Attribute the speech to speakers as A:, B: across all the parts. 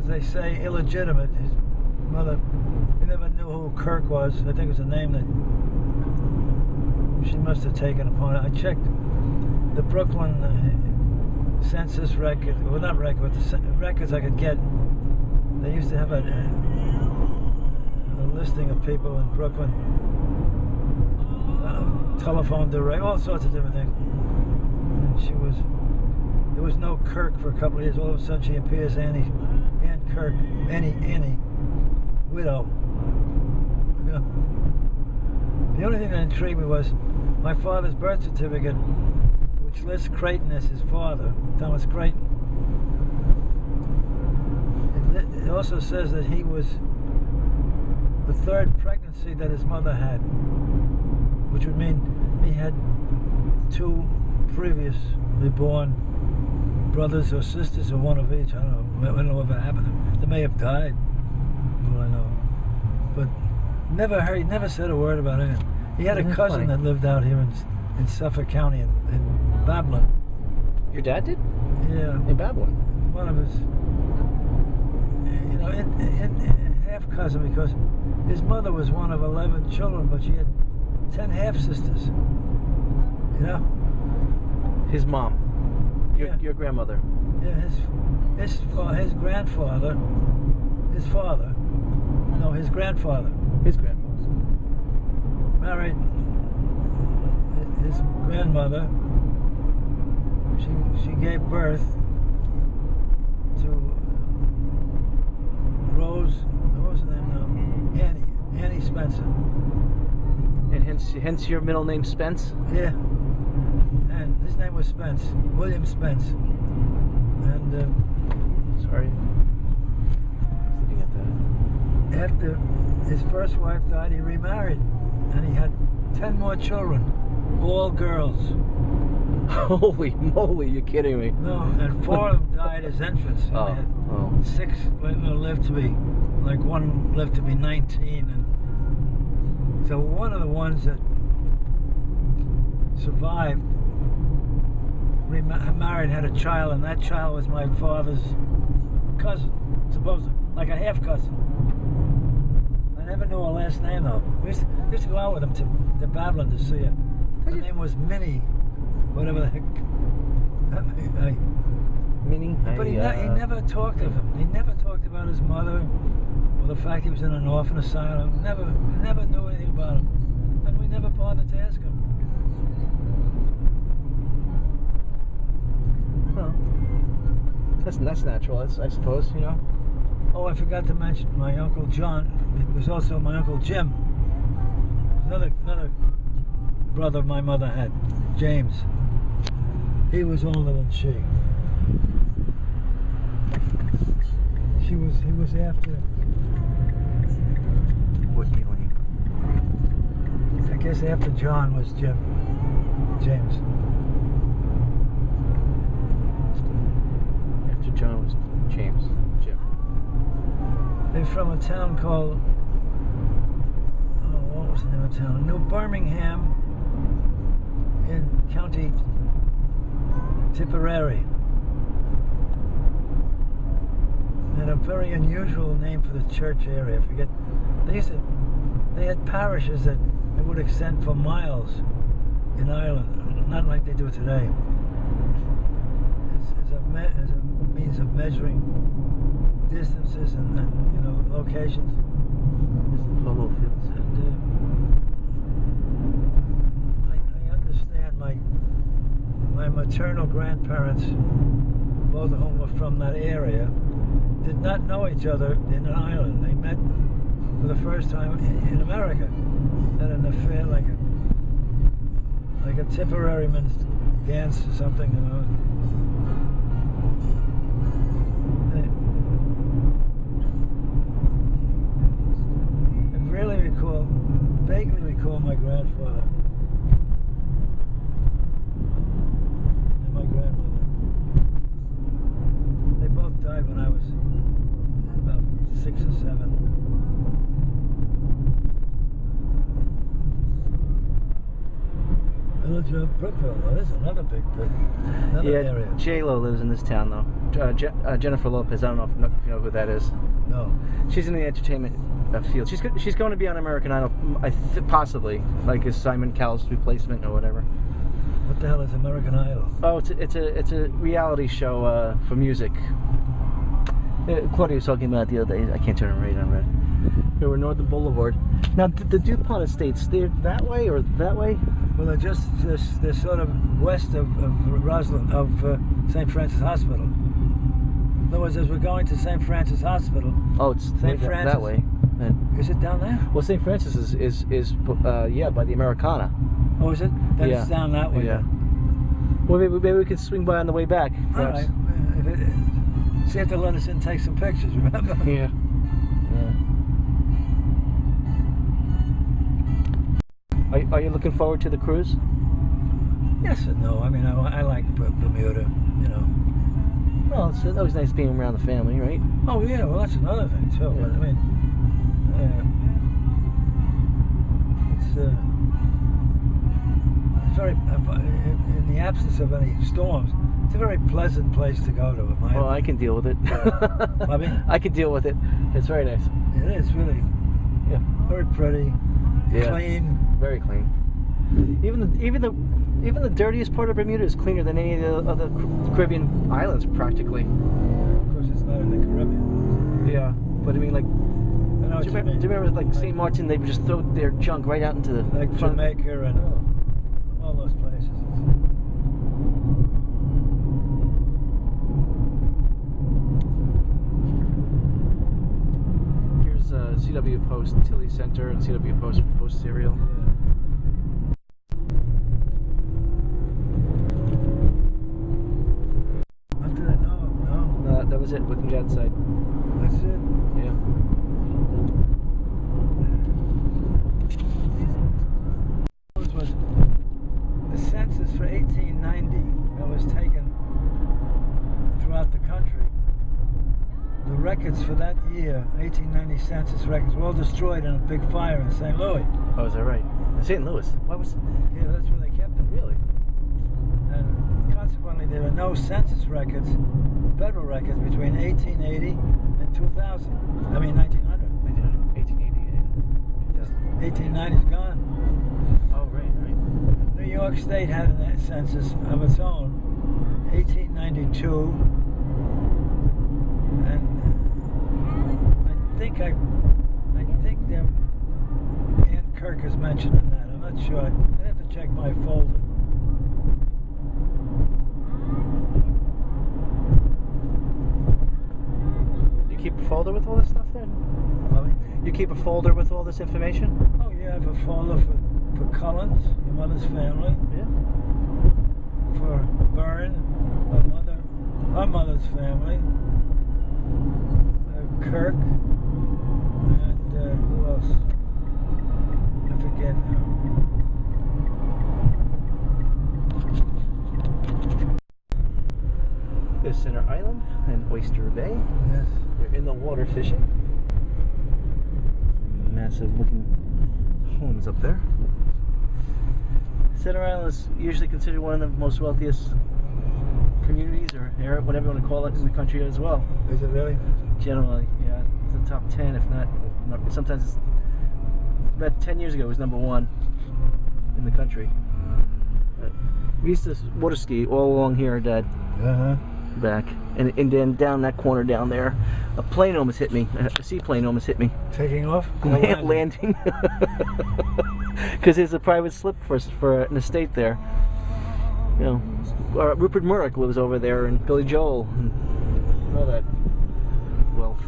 A: as they say, illegitimate. His mother, we never knew who Kirk was. I think it was a name that she must have taken upon it. I checked the Brooklyn census record, well, not record, but the records I could get. They used to have a listing of people in Brooklyn, telephone direct, all sorts of different things. And there was no Kirk for a couple of years. All of a sudden she appears, Annie Kirk, Annie, widow. You know. The only thing that intrigued me was my father's birth certificate, which lists Creighton as his father, Thomas Creighton. It also says that he was the third pregnancy that his mother had, which would mean he had two previously born brothers or sisters, or one of each. I don't know what happened to them. They may have died, all I know. But never said a word about it. He had a cousin that lived out here in Suffolk County in Babylon.
B: Your dad did?
A: Yeah.
B: In Babylon?
A: One of his, you know, half cousin, because his mother was one of 11 children, but she had 10 half sisters. You know?
B: His mom. Your grandmother.
A: Yeah, his grandfather, his father. No, his grandfather.
B: His grandfather.
A: Married his grandmother. She gave birth to Rose. What was her name now? Annie Spencer.
B: And hence your middle name, Spence?
A: Yeah. And his name was Spence, William Spence. And
B: sorry. Looking at that.
A: After his first wife died, he remarried, and he had 10 more children, all girls.
B: Holy moly, you're kidding me.
A: No, and 4 of them died as infants. And 6 lived to be, like one lived to be 19. And so one of the ones that survived remarried, had a child, and that child was my father's cousin, supposedly, like a half cousin. I never knew her last name though. We used to go out with him to Babylon to see her. Her name was Minnie, whatever the heck.
B: Minnie?
A: But he never talked of him. He never talked about his mother, or the fact he was in an orphan asylum. Never knew anything about him. And we never bothered to ask him.
B: Well, that's natural, I suppose, you know.
A: Oh, I forgot to mention my Uncle John. It was also my Uncle Jim. Another brother my mother had, James. He was older than she. He was after.
B: What healing?
A: I guess after John was James.
B: After John was Jim.
A: They're from a town called, what was the name of the town? New Birmingham in County Tipperary. And a very unusual name for the church area. I forget. They had parishes that would extend for miles in Ireland, not like they do today. As a means of measuring distances and you know, locations.
B: Polo fields.
A: And I understand my maternal grandparents, both of whom were from that area, did not know each other in Ireland. They met for the first time in America at an affair like a Tipperary men's dance or something, you know. Vaguely recall my grandfather and my grandmother. They both died when I was about 6 or 7. Brookville. Well, there's another big another area.
B: J-Lo lives in this town, though. Jennifer Lopez. I don't know if you know who that is.
A: No.
B: She's in the entertainment field. She's going to be on American Idol, possibly, like as Simon Cowell's replacement or whatever.
A: What the hell is American Idol?
B: Oh, it's a reality show for music. Claudia was talking about it the other day. I can't turn it right on red. They were Northern Boulevard. Now, the DuPont Estates, they're that way or that way?
A: Well, they're sort of west of St. Francis Hospital. In other words, as we're going to St. Francis Hospital.
B: Oh, it's
A: St. Francis
B: that way.
A: Is it down there?
B: Well, St. Francis is by the Americana.
A: Oh, is it? Then it's down that way.
B: Yeah. Well, maybe we can swing by on the way back.
A: All right. See if they'll let us in and take some pictures, remember?
B: Yeah. Are you looking forward to the cruise?
A: Yes and no. I mean, I like Bermuda, you know.
B: Well, it's always nice being around the family, right?
A: Oh, yeah, well, that's another thing, too.
B: Yeah.
A: But, I mean, it's very, in the absence of any storms, it's a very pleasant place to go to.
B: Well, I can deal with it.
A: I mean,
B: I can deal with it. It's very nice.
A: It is really, very pretty, clean.
B: Very clean. Even the dirtiest part of Bermuda is cleaner than any of the other Caribbean islands, practically.
A: Of course, it's not in the Caribbean.
B: Yeah, but I mean, like, do you remember like St. Martin? They would just throw their junk right out into the
A: Jamaica and all those places.
B: Here's CW Post Tilly Center and CW Post Cereal. That was it, looking outside.
A: That's it?
B: Yeah.
A: This was the census for 1890 that was taken throughout the country. The records for that year, 1890 census records, were all destroyed in a big fire in St. Louis.
B: Oh, is that right? St. Louis? Why was?
A: Yeah, that's where they kept them.
B: Really?
A: And consequently, there are no census records, federal records, between 1880 and 2000. I mean, 1900.
B: 1888.
A: 1890 is gone.
B: Oh, right.
A: New York State had a census of its own, 1892, and I think Ann Kirk is mentioned in that. I'm not sure. I'd have to check my folder.
B: Keep a folder with all this stuff then? You keep a folder with all this information?
A: Oh yeah, I have a folder for Collins, your mother's family.
B: Yeah.
A: For Byrne, her mother's family. Kirk, and who else? I forget now.
B: There's Center Island and Oyster Bay.
A: Yes.
B: They're in the water fishing. Massive looking homes up there. Center Island is usually considered one of the most wealthiest communities or area, whatever you want to call it, in the country as well.
A: Is it really?
B: Generally, yeah. It's the top 10, if not, sometimes it's, about 10 years ago it was #1 in the country. We used to water ski all along here, Dad. Back and then down that corner down there, a plane almost hit me. A seaplane almost hit me.
A: Taking off?
B: Landing. Because there's a private slip for an estate there. You know, Rupert Murdoch lives over there, and Billy Joel, and all that wealth.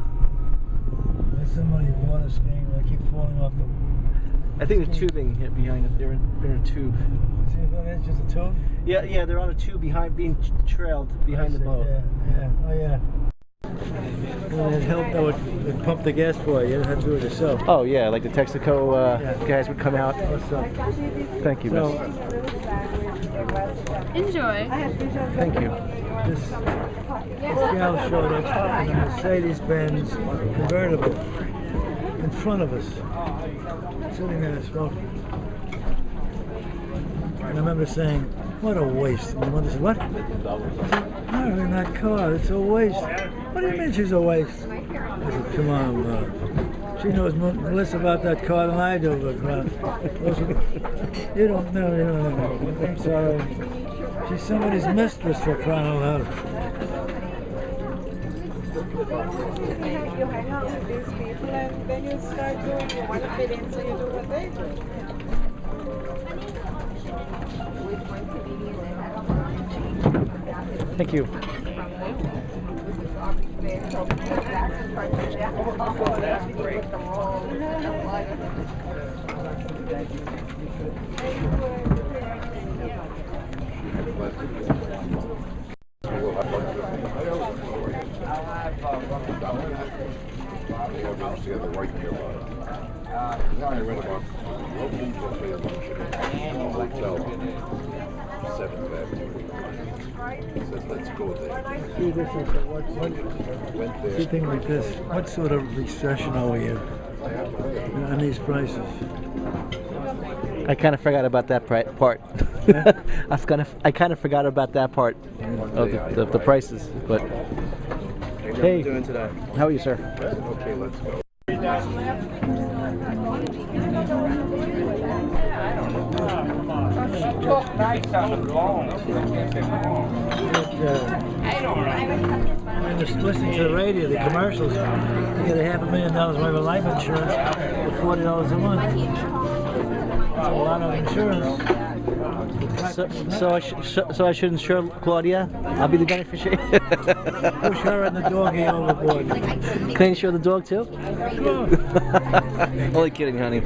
A: There's somebody water skiing. They keep falling off the.
B: I think the tubing hit behind it. They're in a tube.
A: See what it is? Just a tube?
B: Yeah, they're on a tube being trailed behind the boat.
A: Yeah. Oh yeah. Well, it helped. That would pump the gas for you. You didn't have to do it yourself.
B: Oh yeah, like the Texaco guys would come out. Thank you, miss.
C: Enjoy.
B: Thank you.
A: This gal showed up in a Mercedes-Benz convertible in front of us, sitting there smoking. And I remember saying, what a waste. And the mother said, what? I said, no, in that car, it's a waste. What do you mean she's a waste? I said, come on, Bob. She knows less about that car than I do. You don't know, you don't know. I'm sorry. She's somebody's mistress, for crying out loud.
C: You hang out with these people and then you start doing, you want to fit in, so you do what they do.
B: Thank you.
D: Let's go there.
A: See this, see thing like this. What sort of recession are we in on these prices?
B: I kind of forgot about that part. I kind of forgot about that part of the prices. But hey,
D: doing today?
B: How are you, sir?
D: Okay, let's go.
E: Talk nice on the phone.
A: I'm just listening to the radio, the commercials. You get $500,000 worth of life insurance for $40 a month. That's a lot of insurance.
B: So I should insure Claudia? I'll be the beneficiary.
A: Push her and the doggy overboard.
B: Can I insure the dog too?
A: Sure.
B: Only kidding, honey.